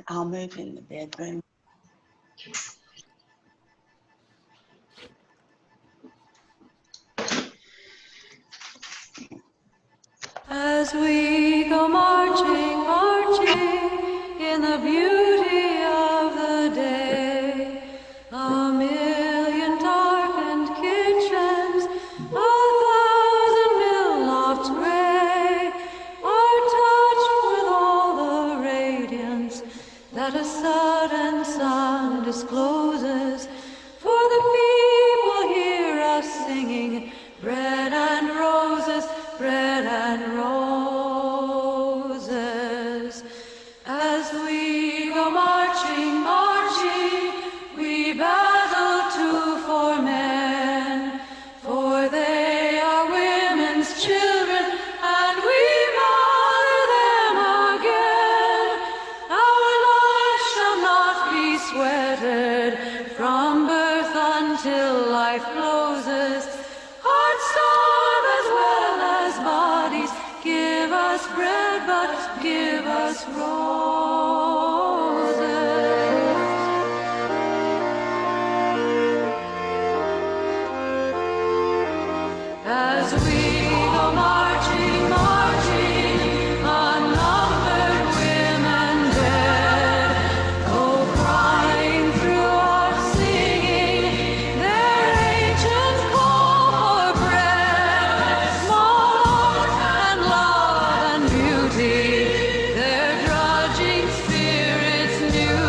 I'll move in the bedroom. As we go marching, marching in the beauty of the day, a million darkened kitchens, a thousand mill lofts gray, are touched with all the radiance that a sudden sun discloses. For the people hear us singing, bread and roses, bread and roses. As we go marching, marching, we battle too for men, for they are women's children, and we mother them again. Our life shall not be sweated from birth until life closes. Hearts starve as well as bodies. Give us bread, but give us roses. As we go marching, marching, unnumbered women dead go crying through our singing their ancient call for bread, small art and love and beauty, their drudging spirits new.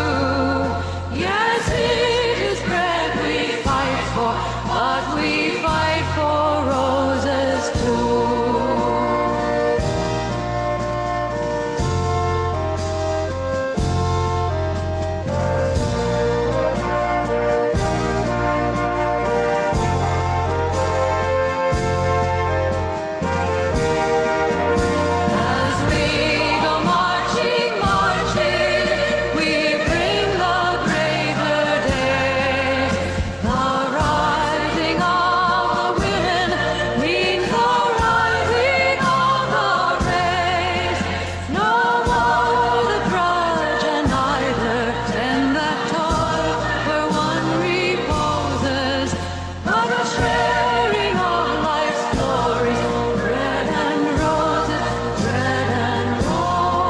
Yes, it is bread we fight for, but we fight for roses too. As we go marching, marching, we bring the braver days. The rising of the women means the rising of the race. No more the drudge and idler tend that toil where one reposes, but a sharing of life's glories, bread and roses, bread and roses.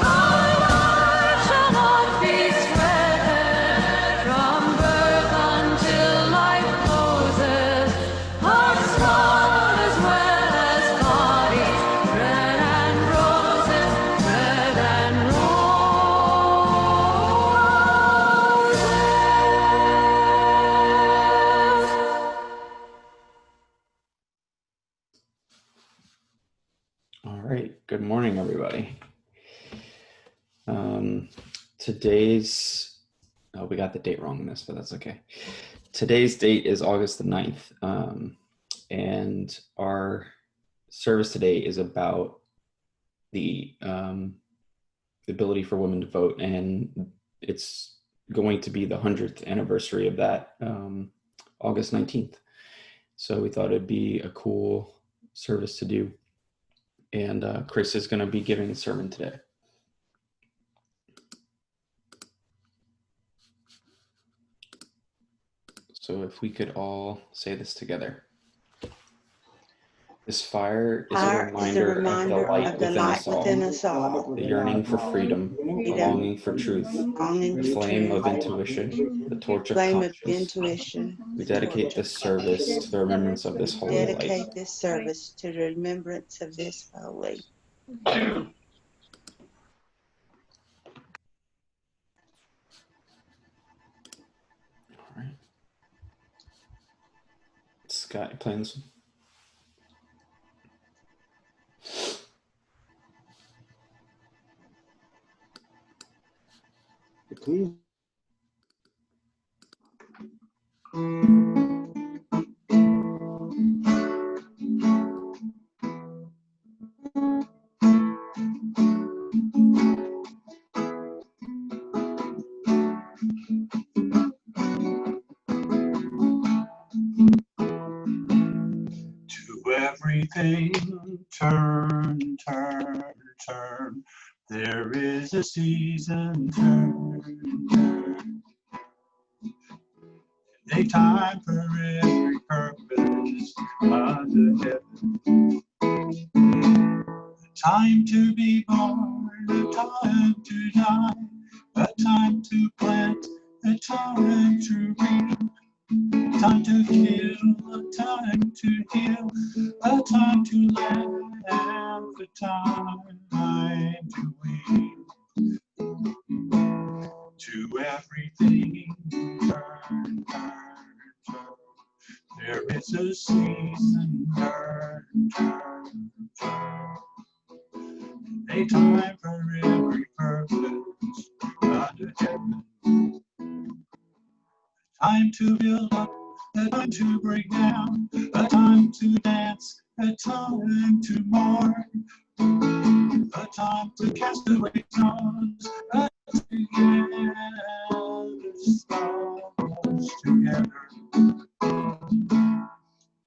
Our life shall not be sweated from birth until life closes. Hearts starve as well as bodies. Bread and roses, bread and roses. All right, good morning, everybody. Today's, oh, we got the date wrong in this, but that's okay. Today's date is August the 9th, and our service today is about the ability for women to vote, and it's going to be the 100th anniversary of that, August 19th. So we thought it'd be a cool service to do. And Chris is going to be giving a sermon today. So if we could all say this together. This fire is a reminder of the light within us all, the yearning for freedom, the longing for truth, the flame of intuition, the torch of conscience. We dedicate this service to the remembrance of this holy light. Dedicate this service to the remembrance of this holy. All right. Scott, plans? Please. To everything turn, turn, turn. There is a season, turn, turn. A time for every purpose under heaven. A time to be born, a time to die, a time to plant, a time to reap, a time to kill, a time to heal, a time to laugh, a time to weep. To everything turn, turn, turn. There is a season, turn, turn, turn. A time for every purpose under heaven. Time to build up, a time to break down, a time to dance, a time to mourn, a time to cast away stones, a time to gather stars together.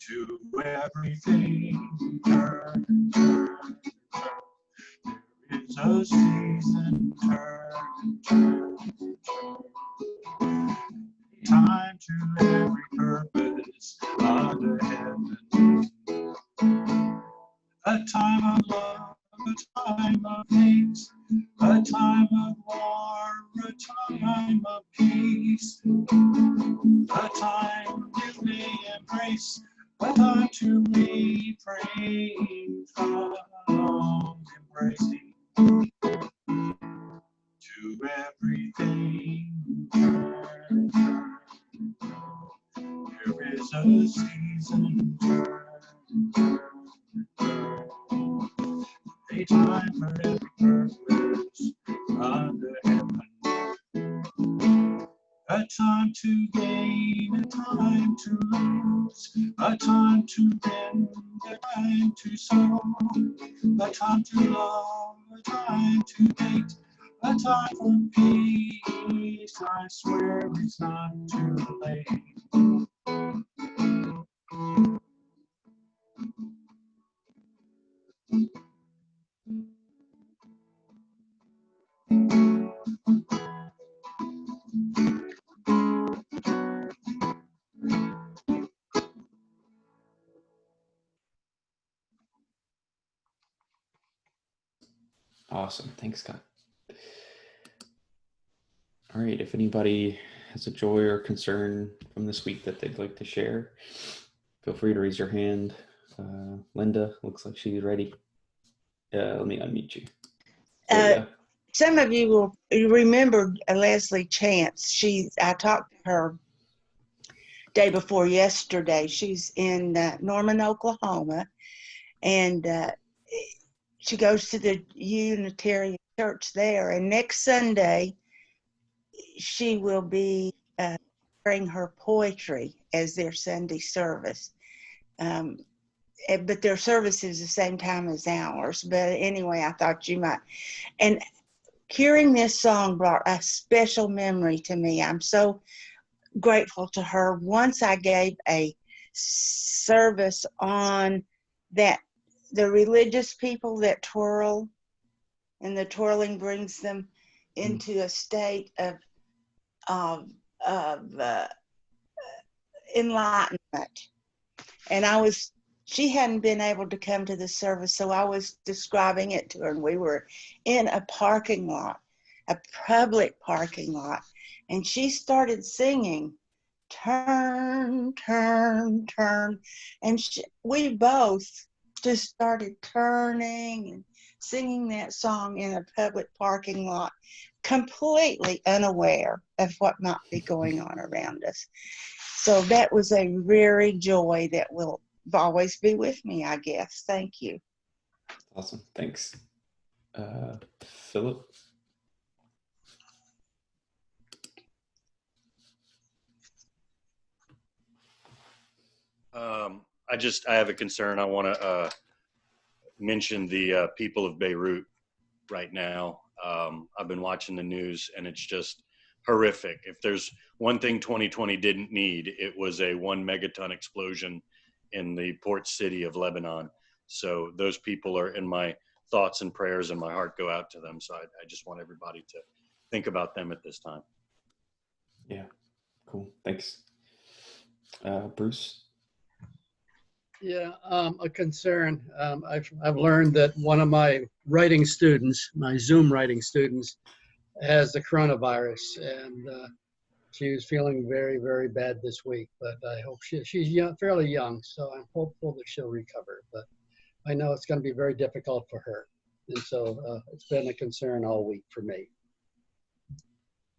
To everything turn, turn, turn. There is a season, turn, turn, turn. Time to every purpose under heaven. A time of love, a time of hate, a time of war, a time of peace, a time you may embrace, a time to refrain from embracing. To everything turn, turn. There is a season, turn, turn, turn. A time for every purpose under heaven. A time to gain, a time to lose, a time to bend, a time to sow, a time to love, a time to hate, a time for peace. I swear it's not too late. Awesome. Thanks, Scott. All right. If anybody has a joy or concern from this week that they'd like to share, feel free to raise your hand. Linda looks like she's ready. Let me unmute you. There you go. Some of you will remember Leslie Chance. I talked to her day before yesterday. She's in Norman, Oklahoma, and she goes to the Unitarian church there. And next Sunday, she will be sharing her poetry as their Sunday service. But their service is the same time as ours. But anyway, I thought you might. And hearing this song brought a special memory to me. I'm so grateful to her. Once I gave a service on that, the religious people that twirl, and the twirling brings them into a state of enlightenment. And she hadn't been able to come to the service, so I was describing it to her, and we were in a parking lot, a public parking lot, and she started singing, turn, turn, turn, and we both just started turning and singing that song in a public parking lot, completely unaware of what might be going on around us. So that was a very joy that will always be with me, I guess. Thank you. Awesome. Thanks. Philip? I have a concern. I want to mention the people of Beirut right now. I've been watching the news, and it's just horrific. If there's one thing 2020 didn't need, it was a 1 megaton explosion in the port city of Lebanon. So those people are in my thoughts and prayers, and my heart go out to them. So I just want everybody to think about them at this time. Yeah, cool. Thanks. Bruce? Yeah, a concern. I've learned that one of my writing students, my Zoom writing students, has the coronavirus, and she was feeling very, very bad this week. But I hope she's young, fairly young, so I'm hopeful that she'll recover. But I know it's going to be very difficult for her, and so it's been a concern all week for me.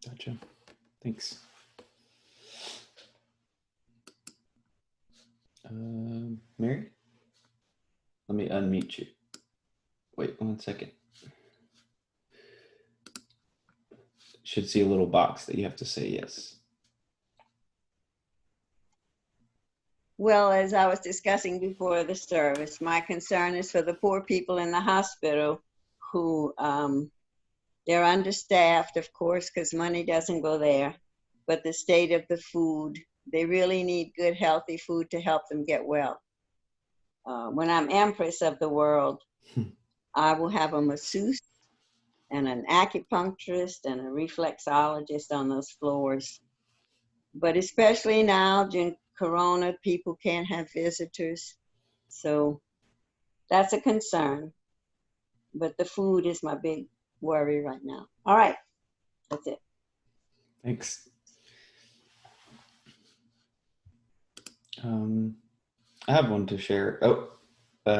Gotcha. Thanks. Mary? Let me unmute you. Wait 1 second. Should see a little box that you have to say yes. Well, as I was discussing before the service, my concern is for the poor people in the hospital who they're understaffed, of course, because money doesn't go there, but the state of the food, they really need good, healthy food to help them get well. When I'm empress of the world, I will have a masseuse and an acupuncturist and a reflexologist on those floors. But especially now during Corona, people can't have visitors. So that's a concern. But the food is my big worry right now. All right, that's it. Thanks. I have one to share. Oh,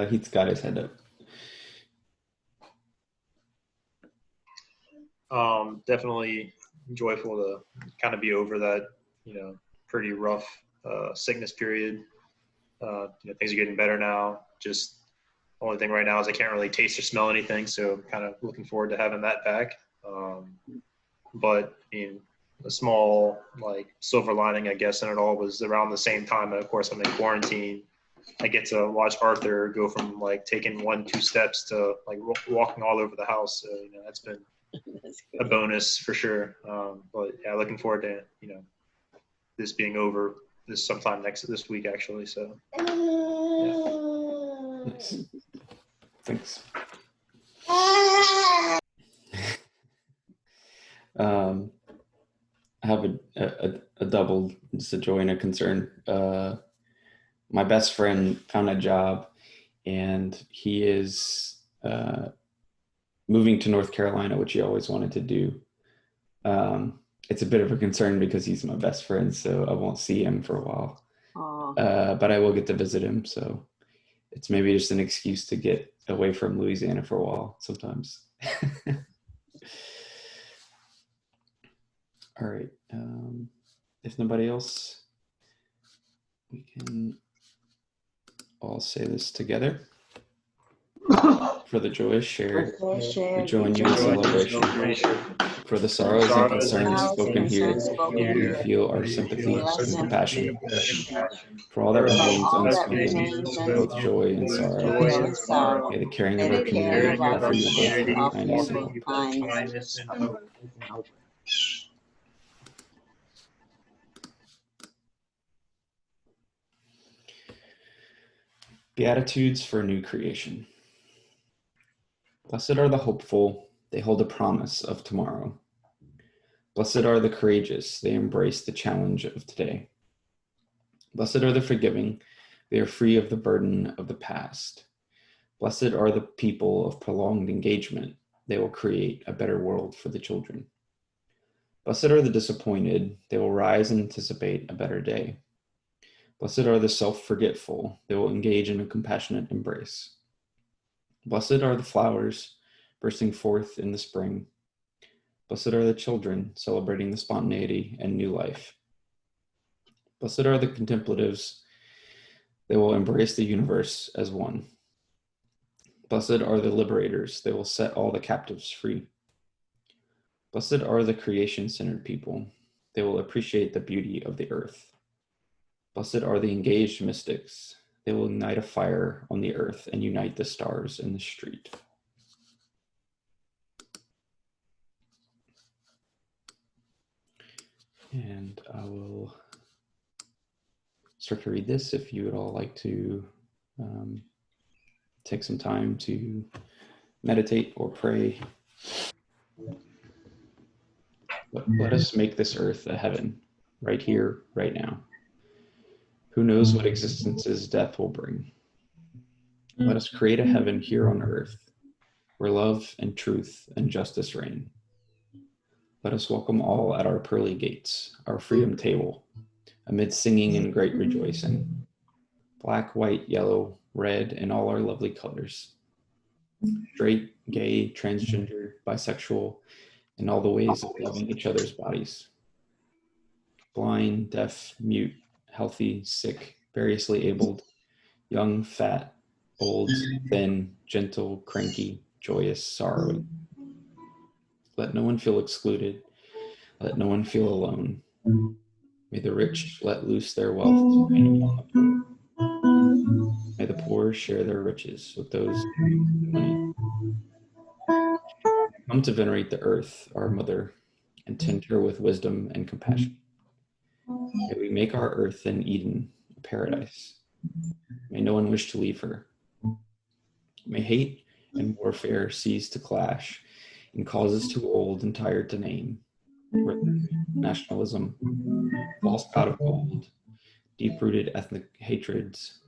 Heath's got his head up. Definitely joyful to kind of be over that, pretty rough sickness period. Things are getting better now. Just the only thing right now is I can't really taste or smell anything, so I'm kind of looking forward to having that back. But a small silver lining, I guess, in it all was around the same time. Of course, I'm in quarantine. I get to watch Arthur go from taking 1-2 steps to walking all over the house. So, that's been a bonus for sure. But yeah, looking forward to this being over this sometime this week actually. So yeah. Nice. Thanks. I have a double, just a joy and a concern. My best friend found a job, and he is moving to North Carolina, which he always wanted to do. It's a bit of a concern because he's my best friend, so I won't see him for a while. But I will get to visit him, so it's maybe just an excuse to get away from Louisiana for a while sometimes. All right. If nobody else, we can all say this together. For the joy shared, we join you in celebration. For the sorrows and concerns spoken here, we feel our sympathy and compassion. For all that remains unspoken, both joy and sorrow, may the caring of our community offer you both kindness and hope. Beatitudes for a new creation. Blessed are the hopeful, they hold a promise of tomorrow. Blessed are the courageous, they embrace the challenge of today. Blessed are the forgiving, they are free of the burden of the past. Blessed are the people of prolonged engagement, they will create a better world for the children. Blessed are the disappointed, they will rise and anticipate a better day. Blessed are the self-forgetful, they will engage in a compassionate embrace. Blessed are the flowers bursting forth in the spring. Blessed are the children celebrating the spontaneity and new life. Blessed are the contemplatives, they will embrace the universe as one. Blessed are the liberators, they will set all the captives free. Blessed are the creation-centered people, they will appreciate the beauty of the earth. Blessed are the engaged mystics, they will ignite a fire on the earth and unite the stars in the street. And I will start to read this, if you would all like to take some time to meditate or pray. Let us make this earth a heaven, right here, right now. Who knows what existence's death will bring? Let us create a heaven here on earth, where love and truth and justice reign. Let us welcome all at our pearly gates, our freedom table, amid singing and great rejoicing. Black, white, yellow, red, and all our lovely colors. Straight, gay, transgender, bisexual, and all the ways of loving each other's bodies. Blind, deaf, mute, healthy, sick, variously abled, young, fat, old, thin, gentle, cranky, joyous, sorrowing. Let no one feel excluded. Let no one feel alone. May the rich let loose their wealth to rain upon the poor. May the poor share their riches with those with money. Come to venerate the earth, our mother, and tend her with wisdom and compassion. May we make our earth an Eden, a paradise. May no one wish to leave her. May hate and warfare cease to clash in causes too old and tired to name. Nationalism, false pot of gold, deep-rooted ethnic hatreds.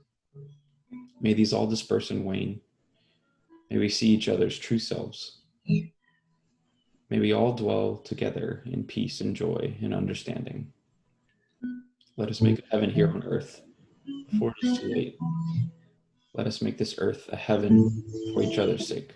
May these all disperse and wane. May we see each other's true selves. May we all dwell together in peace and joy and understanding. Let us make a heaven here on earth before it is too late. Let us make this earth a heaven for each other's sake.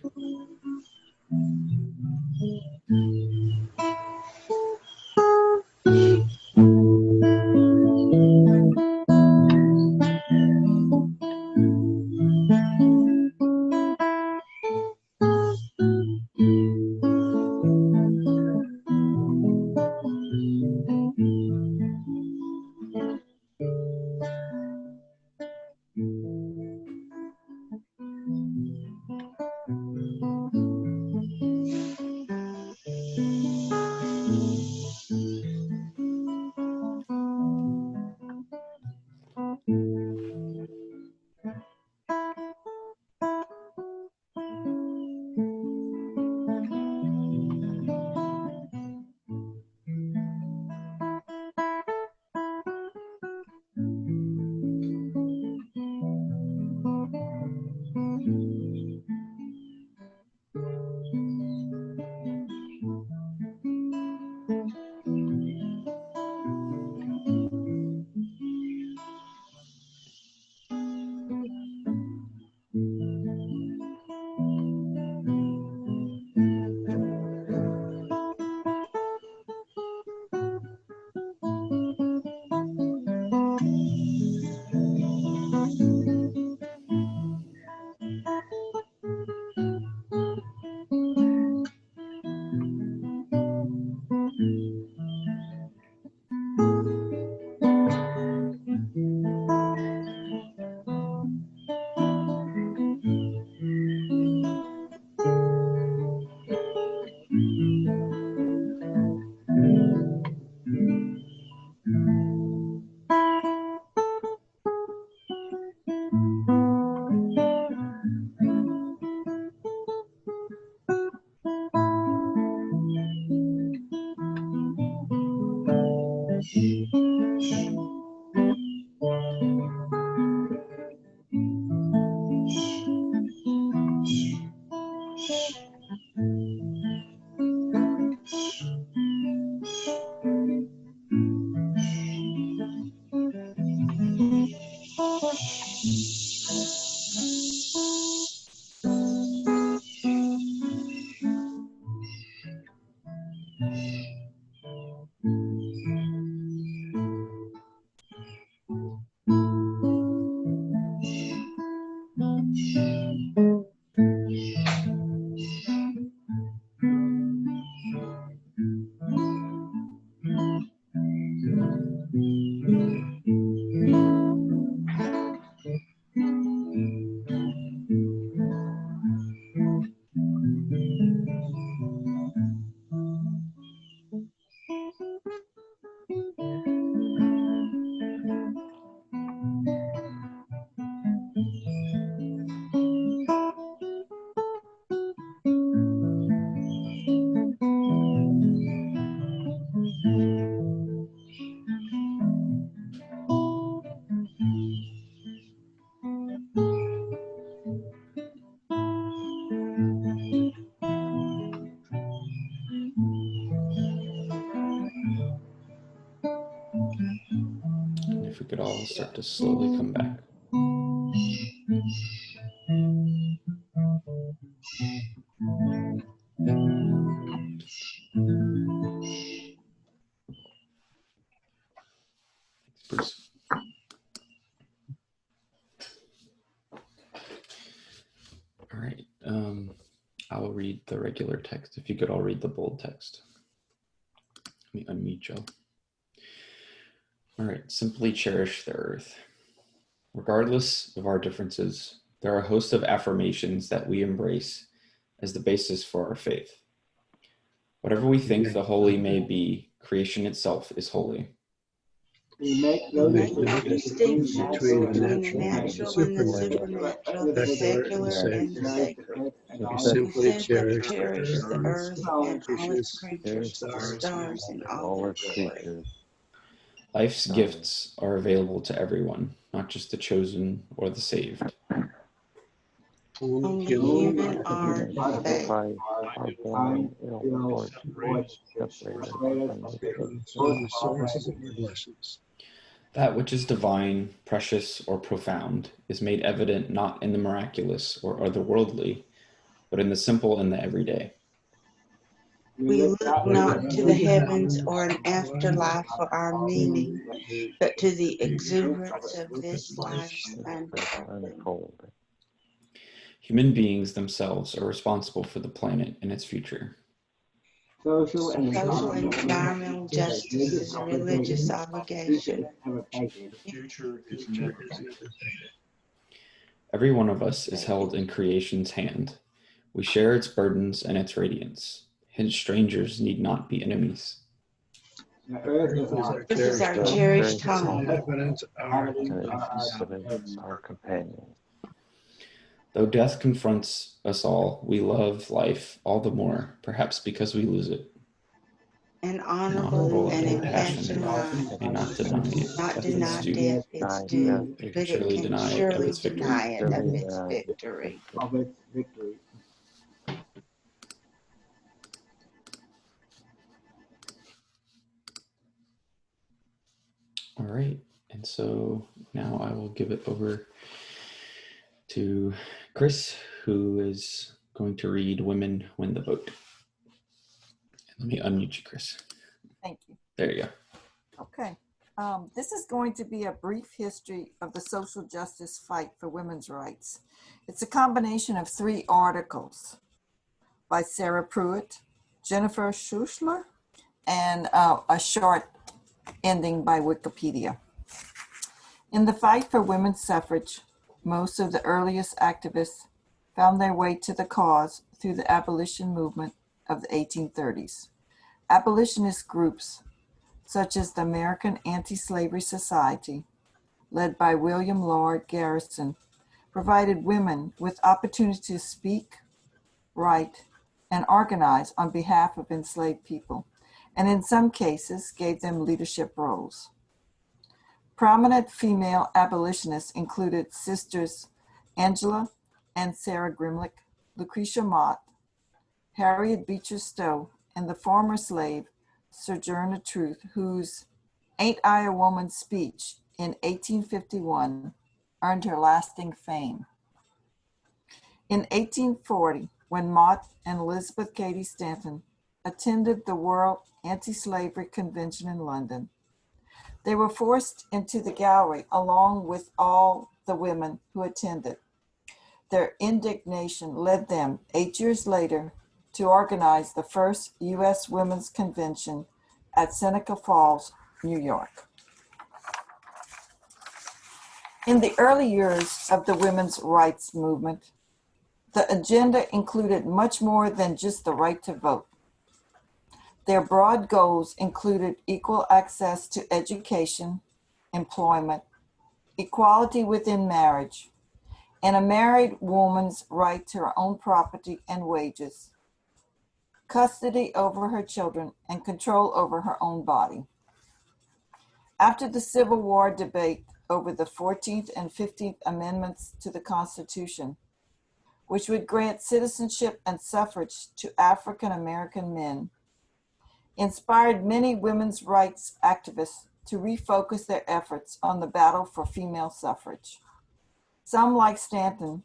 could all start to slowly come back. Bruce. All right. I'll read the regular text. If you could all read the bold text. Let me unmute Joe. All right. Simply cherish the earth. Regardless of our differences, there are a host of affirmations that we embrace as the basis for our faith. Whatever we think the holy may be, creation itself is holy. We make no distinctions between the natural and the supernatural, the secular and the sacred. We We simply simply cherish cherish the the earth and all its creatures, creatures, the stars and all their glory. Life's gifts are available to everyone, not just the chosen or the saved. Only human are faith. Are born ill or separated from the sources of your blessings. That which is divine, precious, or profound is made evident not in the miraculous or otherworldly, but in the simple and the everyday. We look not to the heavens or an afterlife for our meaning, but to the exuberance of this life's unfolding. Human beings themselves are responsible for the planet and its future. Social and environmental justice is a religious obligation. Future is never safe. Every one of us is held in creation's hand. We share its burdens and its radiance. Hence, strangers need not be enemies. This is our cherished home. our companion. Though death confronts us all, we love life all the more, perhaps because we lose it. An honorable and impassioned life. May not deny it. Not deny death its due, but it surely can deny it of surely its victory. deny it of its victory. All right, and so now I will give it over to Chris, who is going to read Women Win the Vote. Let me unmute you, Chris. Thank you. There you go. Okay. This is going to be a brief history of the social justice fight for women's rights. It's a combination of 3 articles by Sarah Pruitt, Jennifer Schuschler, and a short ending by Wikipedia. In the fight for women's suffrage, most of the earliest activists found their way to the cause through the abolition movement of the 1830s. Abolitionist groups such as the American Anti-Slavery Society, led by William Lloyd Garrison, provided women with opportunities to speak, write, and organize on behalf of enslaved people, and in some cases gave them leadership roles. Prominent female abolitionists included Sisters Angela and Sarah Grimlich, Lucretia Mott, Harriet Beecher Stowe, and the former slave Sojourner Truth, whose "Ain't I a Woman" speech in 1851 earned her lasting fame. In 1840, when Mott and Elizabeth Cady Stanton attended the World Anti-Slavery Convention in London, they were forced into the gallery along with all the women who attended. Their indignation led them 8 years later to organize the first U.S. Women's Convention at Seneca Falls, New York. In the early years of the women's rights movement, the agenda included much more than just the right to vote. Their broad goals included equal access to education, employment, equality within marriage, and a married woman's right to her own property and wages, custody over her children, and control over her own body. After the Civil War debate over the 14th and 15th Amendments to the Constitution, which would grant citizenship and suffrage to African American men, inspired many women's rights activists to refocus their efforts on the battle for female suffrage. Some, like Stanton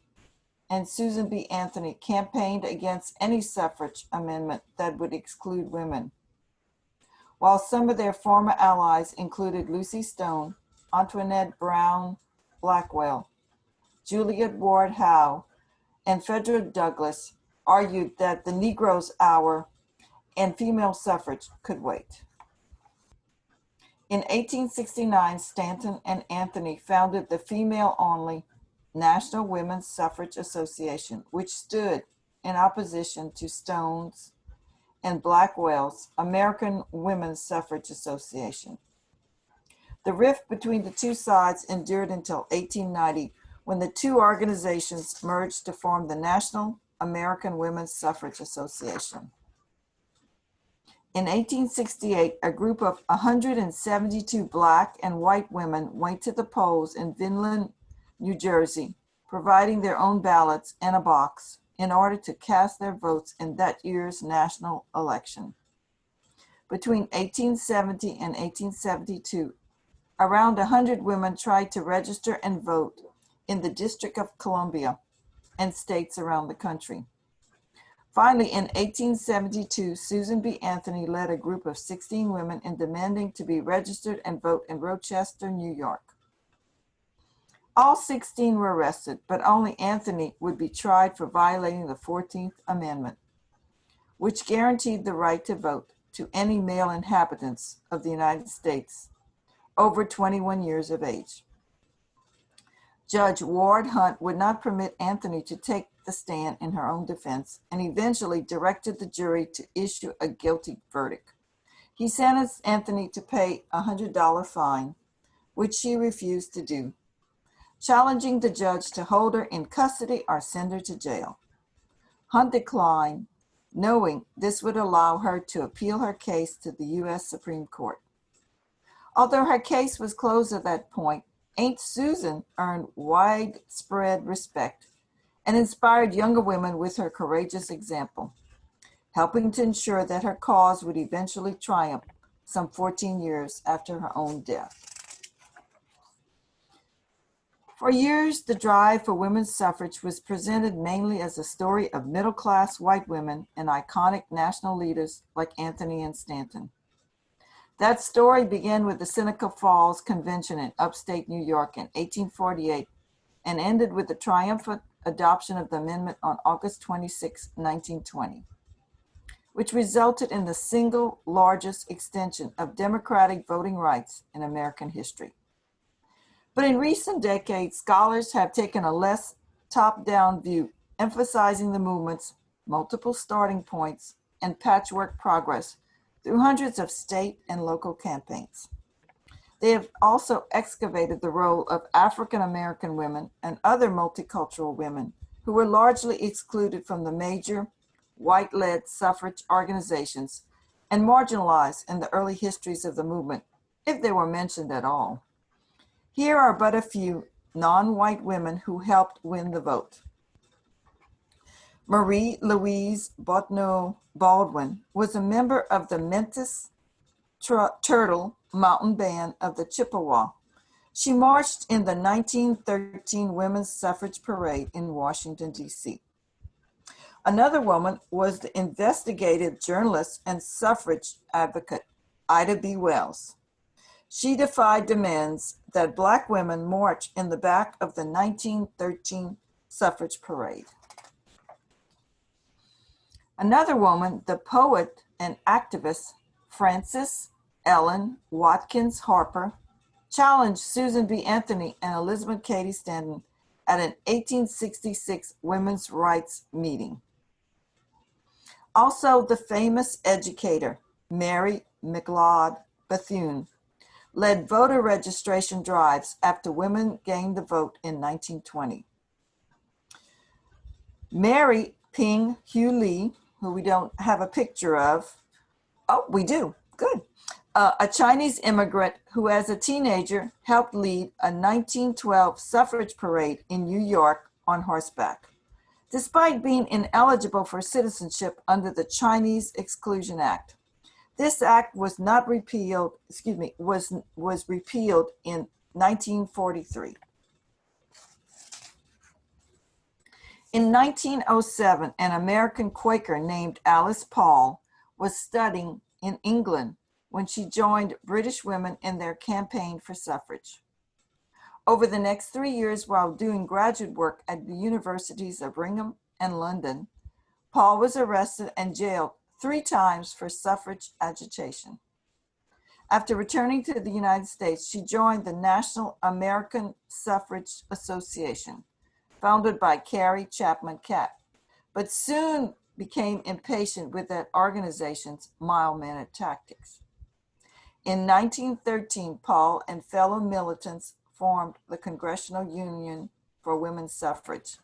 and Susan B. Anthony, campaigned against any suffrage amendment that would exclude women, while some of their former allies included Lucy Stone, Antoinette Brown Blackwell, Juliet Ward Howe, and Frederick Douglass argued that the Negro's hour and female suffrage could wait. In 1869, Stanton and Anthony founded the female-only National Women's Suffrage Association, which stood in opposition to Stone's and Blackwell's American Women's Suffrage Association. The rift between the two sides endured until 1890, when the two organizations merged to form the National American Women's Suffrage Association. In 1868, a group of 172 Black and white women went to the polls in Vineland, New Jersey, providing their own ballots and a box in order to cast their votes in that year's national election. Between 1870 and 1872, around 100 women tried to register and vote in the District of Columbia and states around the country. Finally, in 1872, Susan B. Anthony led a group of 16 women in demanding to be registered and vote in Rochester, New York. All 16 were arrested, but only Anthony would be tried for violating the 14th Amendment, which guaranteed the right to vote to any male inhabitants of the United States over 21 years of age. Judge Ward Hunt would not permit Anthony to take the stand in her own defense and eventually directed the jury to issue a guilty verdict. He sentenced Anthony to pay a $100 fine, which she refused to do, challenging the judge to hold her in custody or send her to jail. Hunt declined, knowing this would allow her to appeal her case to the U.S. Supreme Court. Although her case was closed at that point, Aunt Susan earned widespread respect and inspired younger women with her courageous example, helping to ensure that her cause would eventually triumph some 14 years after her own death. For years, the drive for women's suffrage was presented mainly as a story of middle-class white women and iconic national leaders like Anthony and Stanton. That story began with the Seneca Falls Convention in upstate New York in 1848 and ended with the triumphant adoption of the amendment on August 26, 1920, which resulted in the single largest extension of democratic voting rights in American history. But in recent decades, scholars have taken a less top-down view, emphasizing the movement's multiple starting points and patchwork progress through hundreds of state and local campaigns. They have also excavated the role of African American women and other multicultural women who were largely excluded from the major white-led suffrage organizations and marginalized in the early histories of the movement, if they were mentioned at all. Here are but a few non-white women who helped win the vote. Marie Louise Bottineau Baldwin was a member of the Mentis Turtle Mountain Band of the Chippewa. She marched in the 1913 Women's Suffrage Parade in Washington, D.C. Another woman was the investigative journalist and suffrage advocate, Ida B. Wells. She defied demands that Black women march in the back of the 1913 suffrage parade. Another woman, the poet and activist Frances Ellen Watkins Harper, challenged Susan B. Anthony and Elizabeth Cady Stanton at an 1866 women's rights meeting. Also, the famous educator, Mary McLeod Bethune, led voter registration drives after women gained the vote in 1920. Mary Ping Hugh Lee, who we don't have a picture of, oh, we do, good. A Chinese immigrant who as a teenager helped lead a 1912 suffrage parade in New York on horseback, despite being ineligible for citizenship under the Chinese Exclusion Act. This act was not repealed, was repealed in 1943. In 1907, an American Quaker named Alice Paul was studying in England when she joined British women in their campaign for suffrage. Over the next 3 years, while doing graduate work at the universities of Brigham and London, Paul was arrested and jailed 3 times for suffrage agitation. After returning to the United States, she joined the National American Suffrage Association, founded by Carrie Chapman Catt, but soon became impatient with that organization's mild-mannered tactics. In 1913, Paul and fellow militants formed the Congressional Union for Women's Suffrage,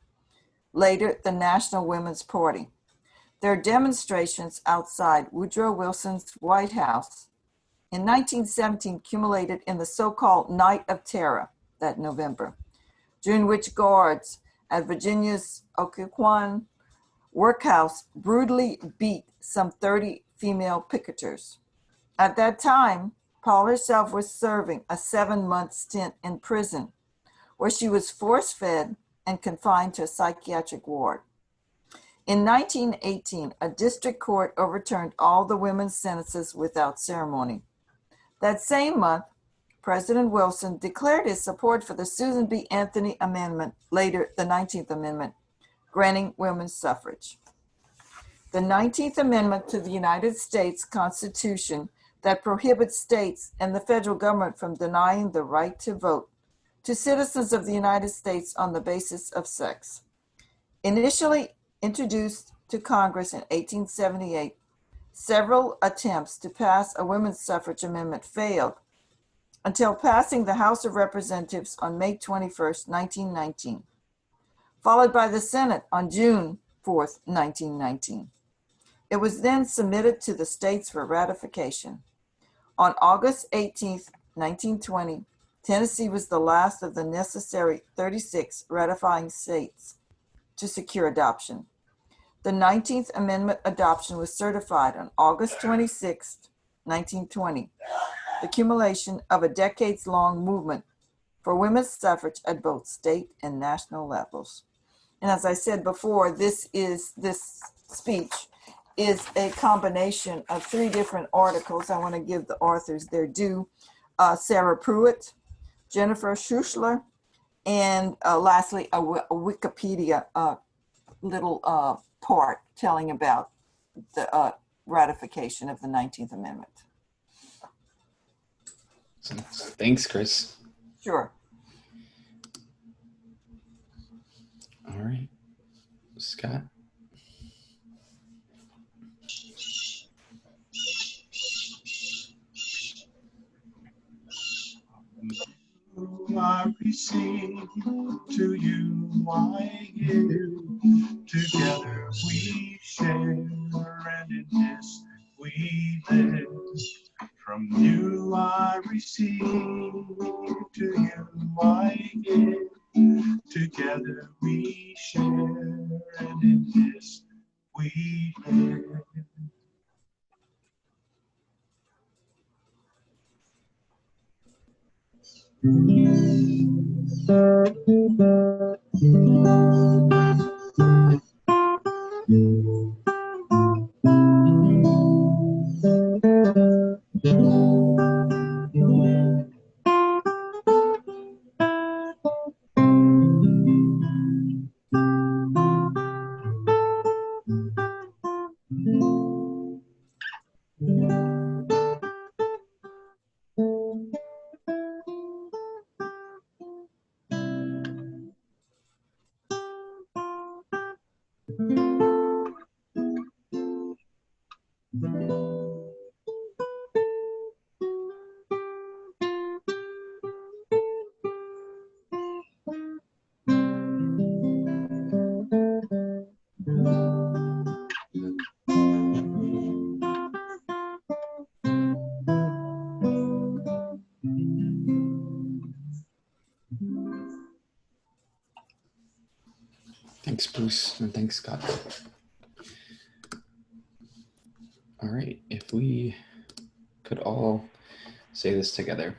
later the National Women's Party. Their demonstrations outside Woodrow Wilson's White House in 1917 culminated in the so-called Night of Terror that November, during which guards at Virginia's Occoquan workhouse brutally beat some 30 female picketers. At that time, Paul herself was serving a 7-month stint in prison, where she was force-fed and confined to a psychiatric ward. In 1918, a district court overturned all the women's sentences without ceremony. That same month, President Wilson declared his support for the Susan B. Anthony Amendment, later the 19th Amendment, granting women's suffrage. The 19th Amendment to the United States Constitution that prohibits states and the federal government from denying the right to vote to citizens of the United States on the basis of sex. Initially introduced to Congress in 1878, several attempts to pass a women's suffrage amendment failed until passing the House of Representatives on May 21st, 1919, followed by the Senate on June 4th, 1919. It was then submitted to the states for ratification. On August 18th, 1920, Tennessee was the last of the necessary 36 ratifying states to secure adoption. The 19th Amendment adoption was certified on August 26th, 1920, the accumulation of a decades-long movement for women's suffrage at both state and national levels. And as I said before, this speech is a combination of 3 different articles. I want to give the authors their due. Sarah Pruitt, Jennifer Schuschler, and lastly, a Wikipedia little part telling about the ratification of the 19th Amendment. Thanks, Chris. Sure. All right, Scott. I receive, to you I give. Together we share, and in this we live. From you I receive, to you I give. Together we share, and in this we live. Thanks, Bruce, and thanks, Scott. All right, if we could all say this together.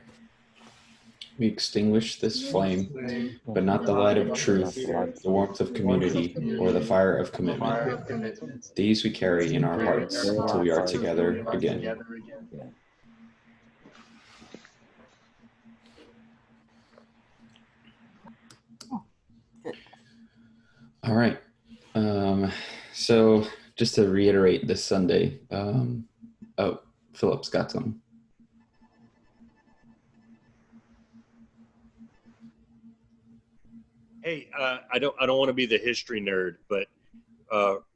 We extinguish this flame, but not the light of truth, the warmth of community, or the fire of commitment. These we carry in our hearts until we are together again. All right. So just to reiterate this Sunday, oh, Philip's got some. Hey, I don't want to be the history nerd, but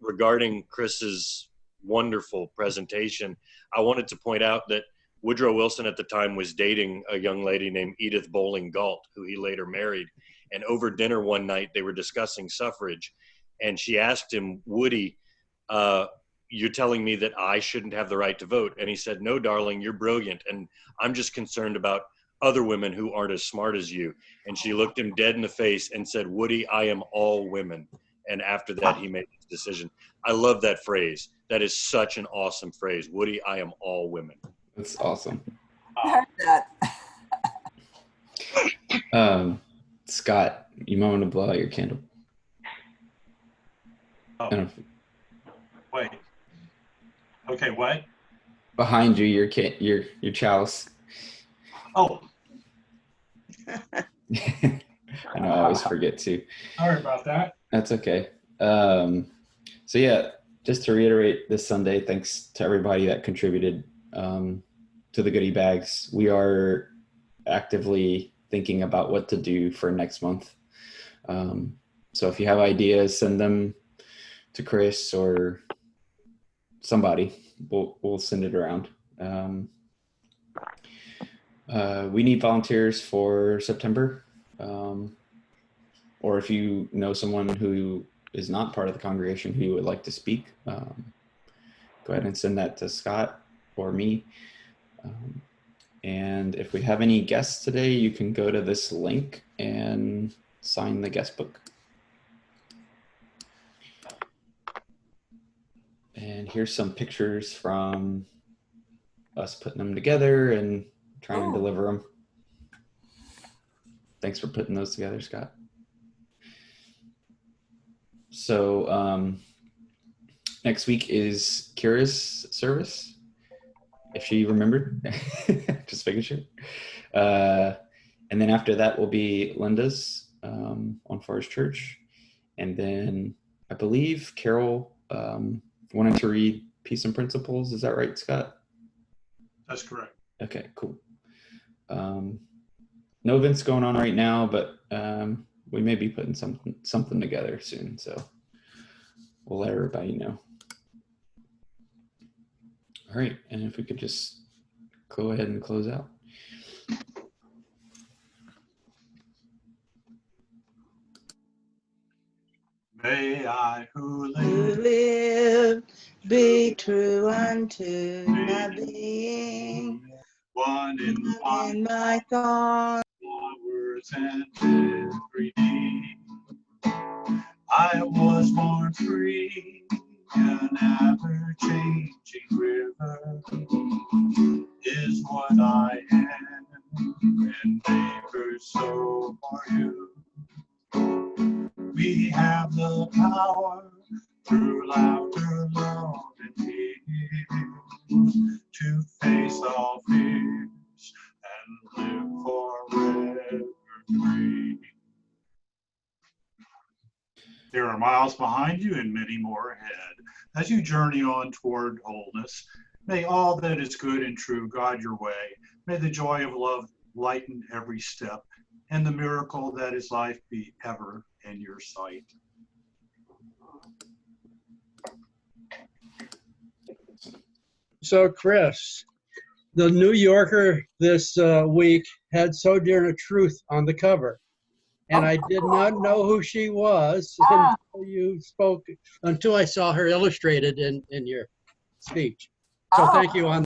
regarding Chris's wonderful presentation, I wanted to point out that Woodrow Wilson at the time was dating a young lady named Edith Bowling Galt, who he later married. And over dinner one night, they were discussing suffrage. And she asked him, Woody, you're telling me that I shouldn't have the right to vote? And he said, no, darling, you're brilliant. And I'm just concerned about other women who aren't as smart as you. And she looked him dead in the face and said, Woody, I am all women. And after that, he made his decision. I love that phrase. That is such an awesome phrase. Woody, I am all women. That's awesome. I heard that. Scott, you might want to blow out your candle. Oh. Wait. Okay, what? Behind you, your chalice. Oh. I know, I always forget to. Sorry about that. That's okay. So yeah, just to reiterate this Sunday, thanks to everybody that contributed to the goodie bags. We are actively thinking about what to do for next month. So if you have ideas, send them to Chris or somebody. We'll send it around. We need volunteers for September. Or if you know someone who is not part of the congregation who would like to speak, go ahead and send that to Scott or me. And if we have any guests today, you can go to this link and sign the guest book. And here's some pictures from us putting them together and trying to deliver them. Thanks for putting those together, Scott. So next week is Kira's service, if she remembered, just making sure. And then after that will be Linda's on Forest Church. And then I believe Carol wanted to read Peace and Principles. Is that right, Scott? That's correct. Okay, cool. No events going on right now, but we may be putting something together soon, so we'll let everybody know. All right, and if we could just go ahead and close out. May I who Who live live be true unto my being, one in in my thoughts. my words and every deed. I was born free, an ever-changing river is what I am, and neighbors, so are you. We have the power through laughter, love, and tears to face all fears and live forever free. There are miles behind you and many more ahead. As you journey on toward wholeness, may all that is good and true guide your way. May the joy of love lighten every step, and the miracle that is life be ever in your sight. So, Chris, the New Yorker this week had Sojourner Truth on the cover. And I did not know who she was until you spoke, until I saw her illustrated in your speech. So thank you on